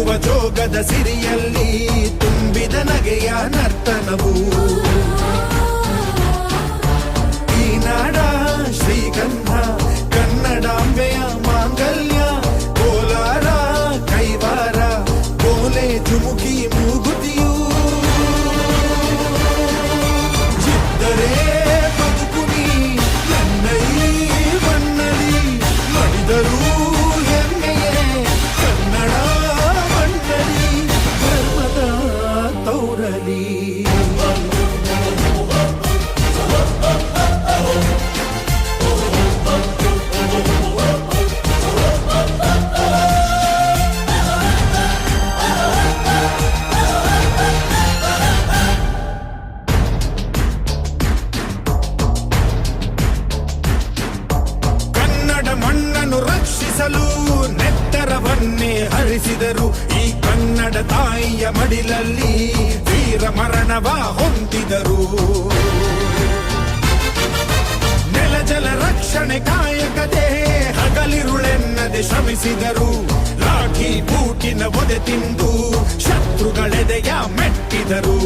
ನಗುವ ಜೋಗದ ಸಿರಿಯಲ್ಲಿ ತುಂಬಿದ ನಗೆಯ ನರ್ತನವು ಈ ನಾಡ ಶ್ರೀಗಂಧ ಕನ್ನಡಾಂಬೆಯ ಮಾಂಗಲ್ಯ ಕೋಲಾರ ಕೈವಾರ ಕೋಲೆ ಜುಮುಕಿ ಮೂಗುತಿಯು ಚಿತ್ತರೇ ಬದುಕುನಿ ನನ್ನೈ ಮನ್ನಲಿ ಮಡಿದರು ಹೆಮ್ಮೆಯೇ ಕನ್ನಡ ಮಣ್ಣಲಿ ಧರ್ಮದ ತೌರಲಿ ಮಣ್ಣನ್ನು ರಕ್ಷಿಸಲು ನೆತ್ತರವನ್ನೇ ಹರಿಸಿದರು ಈ ಕನ್ನಡ ತಾಯಿಯ ಮಡಿಲಲ್ಲಿ ವೀರ ಮರಣವ ಹೊಂದಿದರು ನೆಲಜಲ ರಕ್ಷಣೆ ಕಾಯಕತೆ ಹಗಲಿರುಳೆನ್ನದೆ ಶ್ರಮಿಸಿದರು ಲಾಠಿ ಬೂಟಿನ ಒದೆ ತಿಂದು ಶತ್ರುಗಳೆದೆಯ ಮೆಟ್ಟಿದರು